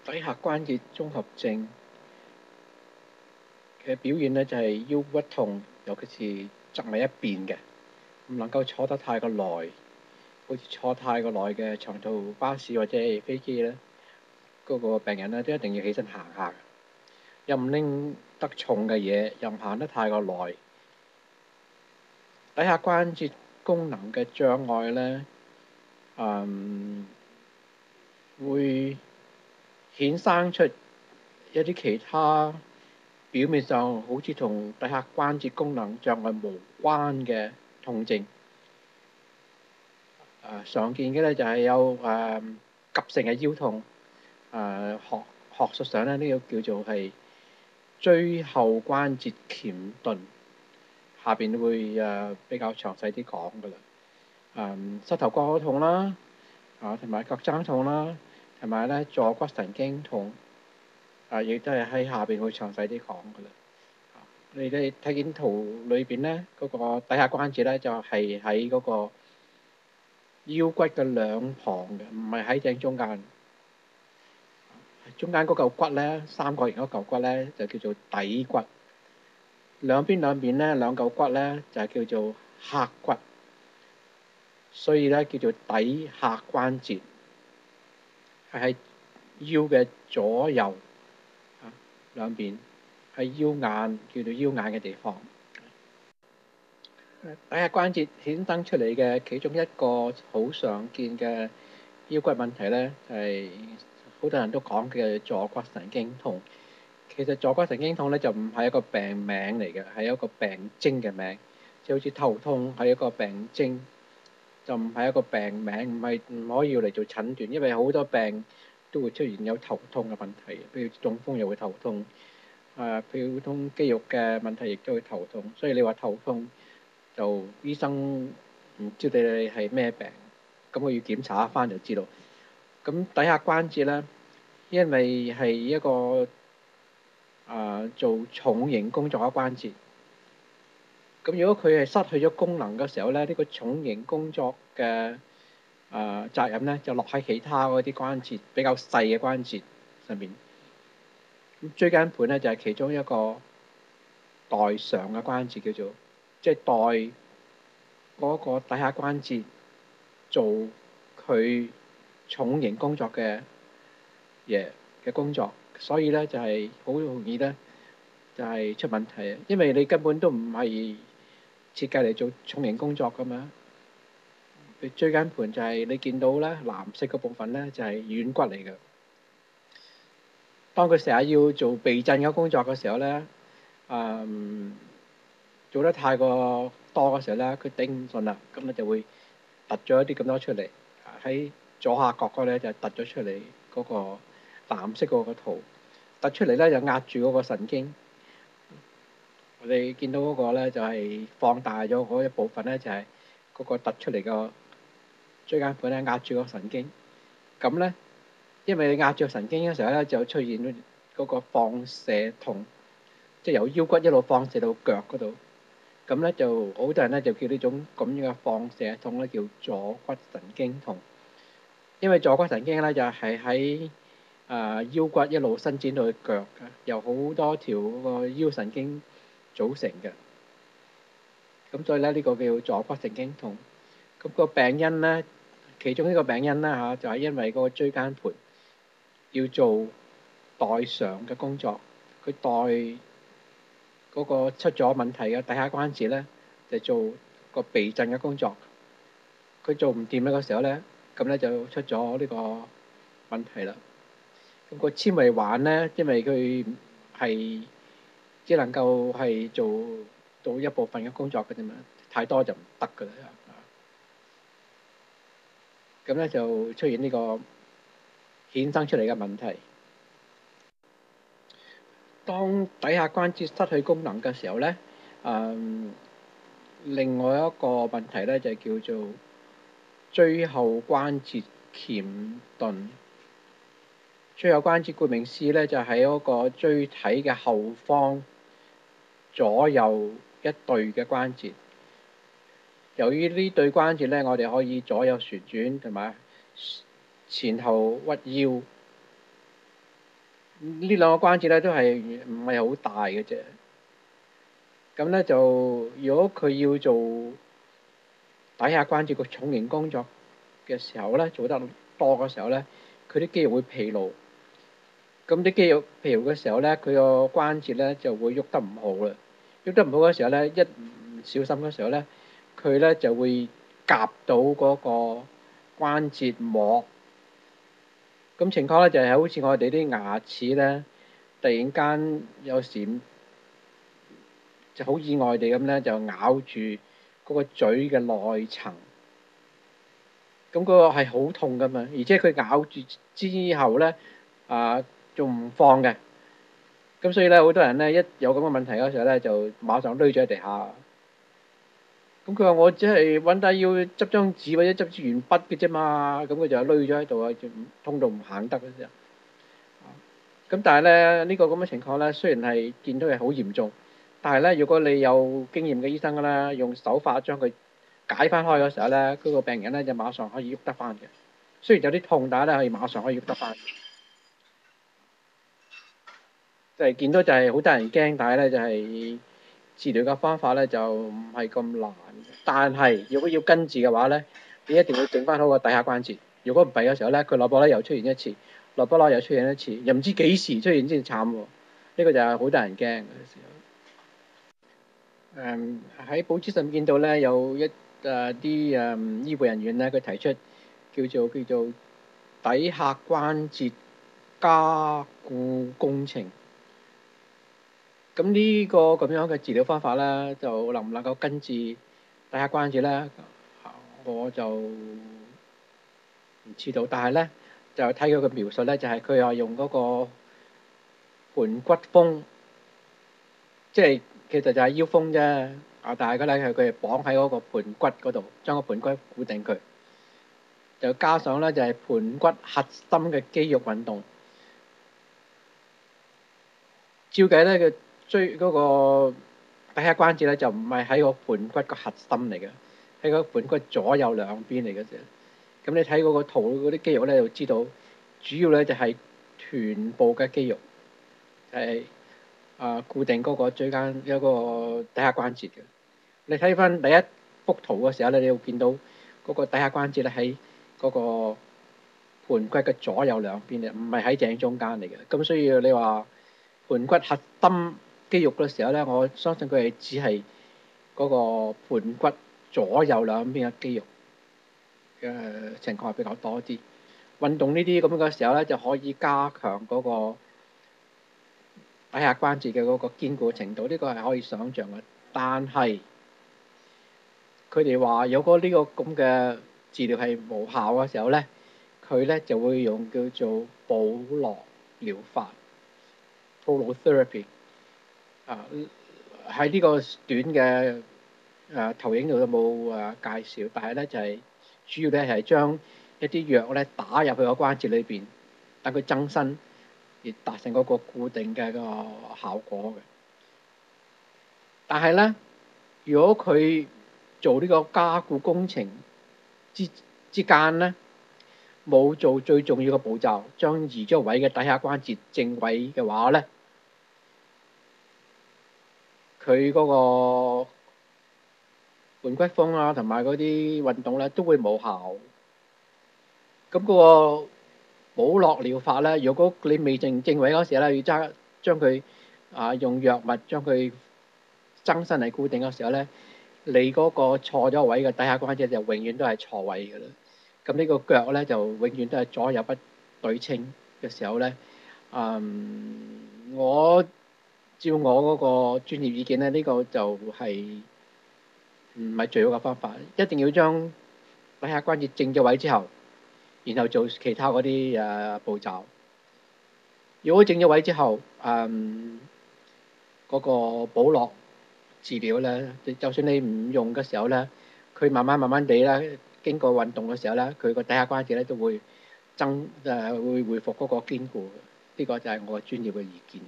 底下關節綜合症嘅表現呢，就係腰骨痛，尤其是側埋一邊嘅，唔能夠坐得太過耐，好似坐太過耐嘅長途巴士或者係飛機呢，嗰個病人呢都一定要起身行下，又唔拎得重嘅嘢，又唔行得太過耐。底下關節功能嘅障礙呢，會衍生出一啲其他表面上好似同底下關節功能障礙無關嘅痛症。常見嘅咧就係有急性嘅腰痛。學術上咧呢個叫做係椎後關節鉗鈍，下邊會比較詳細啲講噶啦。膝頭哥痛啦，同埋腳踭痛啦，同埋咧坐骨神經痛，亦都係喺下邊會詳細啲講噶啦。你哋睇見圖裏邊咧，嗰個底下關節咧就係喺嗰個腰骨嘅兩旁嘅，唔係喺正中間。中間嗰嚿骨咧，三角形嗰嚿骨咧就叫做底骨。兩邊咧兩嚿骨咧就係叫做髂骨，所以咧叫做底髂關節，係喺腰嘅左右兩邊，喺腰眼叫做腰眼嘅地方。底下關節衍生出嚟嘅其中一個好常見嘅腰骨問題咧，就係好多人都講嘅坐骨神經痛。其實坐骨神經痛咧就唔係一個病名嚟嘅，係一個病徵嘅名，就好似頭痛係一個病徵，就唔係一個病名，唔可以用嚟做診斷，因為好多病都會出現有頭痛嘅問題，譬如中風又會頭痛，普通肌肉嘅問題亦都會頭痛，所以你話頭痛就醫生唔知你係咩病，咁我要檢查一翻就知道。咁底下關節咧，因為係一個做重型工作嘅關節，咁如果佢係失去咗功能嘅時候咧，呢個重型工作嘅責任咧就落喺其他嗰啲關節比較細嘅關節上面。咁椎間盤咧就係其中一個代償嘅關節，叫做即係代嗰個底下關節做佢重型工作嘅工作，所以咧就係好容易咧就係出問題，因為你根本都唔係設計嚟做重型工作噶嘛。椎間盤就係你見到咧藍色嗰部分咧就係軟骨嚟嘅。當佢成日要做避震嘅工作嘅時候咧，做得太過多嘅時候咧，佢頂唔順啦，咁咧就會突咗一啲咁多出嚟。喺左下角嗰咧就突咗出嚟嗰個藍色嗰個圖，突出嚟咧就壓住嗰個神經。我哋見到嗰個咧就係放大咗嗰一部分咧，就係嗰個突出嚟個椎間盤咧壓住個神經。咁咧，因為你壓住神經嘅時候咧，就出現咗嗰個放射痛，即係由腰骨一路放射到腳嗰度。咁咧就好多人咧就叫呢種咁樣嘅放射痛咧叫坐骨神經痛，因為坐骨神經咧就係喺腰骨一路伸展到去腳嘅，由好多條個腰神經組成嘅。咁所以咧呢個叫坐骨神經痛。咁個病因咧，其中一個病因啦就係因為嗰個椎間盤要做代償嘅工作，佢代嗰個出咗問題嘅底下關節咧，就做個避震嘅工作。佢做唔掂嘅時候咧，咁咧就出咗呢個問題啦。咁個纖維環咧，因為佢係只能夠係做到一部分嘅工作嘅啫嘛，太多就唔得噶啦。咁咧就出現呢個衍生出嚟嘅問題。當底下關節失去功能嘅時候咧，另外一個問題咧就叫做椎後關節鉗鈍。椎後關節顧名思咧，就喺嗰個椎體嘅後方左右一對嘅關節。由於呢對關節咧，我哋可以左右旋轉同埋前後屈腰。呢兩個關節咧都係唔係好大嘅啫。咁咧就如果佢要做底下關節個重型工作嘅時候咧，做得多嘅時候咧，佢啲肌肉會疲勞。咁啲肌肉疲勞嘅時候咧，佢個關節咧就會喐得唔好啦。喐得唔好嘅時候咧，一唔小心嘅時候咧，佢咧就會夾到嗰個關節膜。咁情況咧就係好似我哋啲牙齒咧，突然間有時就好意外地咁咧，就咬住嗰個嘴嘅內層。咁嗰個係好痛噶嘛，而且佢咬住之後咧，仲唔放嘅。咁所以咧，好多人咧一有咁嘅問題嗰時候咧，就馬上攣咗喺地下。咁佢話我只係揾低要執張紙或者執支鉛筆嘅啫嘛，咁佢就攣咗喺度啊，就痛到唔行得嘅啫。咁但係咧呢個咁嘅情況咧，雖然係見到係好嚴重，但係咧如果你有經驗嘅醫生咧，用手法將佢解翻開嘅時候咧，嗰個病人咧就馬上可以喐得翻嘅。雖然有啲痛，但係咧可以馬上可以喐得翻。就係見到就係好得人驚，但係咧就係治療嘅方法咧就唔係咁難。但係如果要根治嘅話咧，你一定要整翻好個底下關節。如果唔係嘅時候咧，佢落波咧又出現一次，落波咧又出現一次，又唔知幾時出現先慘喎。呢個就係好得人驚嘅時候。喺報紙上見到咧有一啲醫護人員咧，佢提出叫做底下關節加固工程。咁呢個咁樣嘅治療方法咧，就能唔能夠根治底下關節咧？我就唔知道。但係咧，就睇佢嘅描述咧，就係佢話用嗰個盤骨風，即係其實就係腰風啫。但係佢咧佢係綁喺嗰個盤骨嗰度，將個盤骨固定佢，就加上咧就係盤骨核心嘅肌肉運動。照計咧，佢追嗰個底下關節咧，就唔係喺個盤骨個核心嚟嘅，喺個盤骨左右兩邊嚟嘅啫。咁你睇嗰個圖嗰啲肌肉咧，就知道主要咧就係臀部嘅肌肉係固定嗰個椎間一個底下關節嘅。你睇翻第一幅圖嘅時候咧，你會見到嗰個底下關節咧喺嗰個盤骨嘅左右兩邊嘅，唔係喺正中間嚟嘅。咁所以你話盤骨核心肌肉嘅時候咧，我相信佢係只係嗰個盤骨左右兩邊嘅肌肉嘅情況係比較多啲。運動呢啲咁嘅時候咧，就可以加強嗰個底下關節嘅嗰個堅固程度，呢個係可以想像嘅。但係佢哋話如果呢個咁嘅治療係無效嘅時候咧，佢咧就會用叫做保羅療法 （prolotherapy）。喺呢個短嘅投影度都冇介紹，但係咧就係主要咧係將一啲藥咧打入去個關節裏邊，等佢增生，而達成嗰個固定嘅個效果嘅。但係咧，如果佢做呢個加固工程之間咧，冇做最重要嘅步驟，將移咗位嘅底下關節正位嘅話咧，佢嗰個盤骨風同埋嗰啲運動咧都會冇效。咁嗰個保樂療法咧，如果你未正位嗰時咧，要將佢用藥物將佢增生嚟固定嘅時候咧，你嗰個錯咗位嘅底下關節就永遠都係錯位㗎啦。咁呢個腳咧就永遠都係左右不對稱嘅時候咧，我照我嗰個專業意見咧，呢個就係唔係最好嘅方法。一定要將底下關節正咗位之後，然後做其他嗰啲步驟。如果正咗位之後，嗰個保樂治療咧，就算你唔用嘅時候咧，佢慢慢地咧，經過運動嘅時候咧，佢個底下關節咧都會會恢復嗰個堅固嘅。呢個就係我嘅專業嘅意見。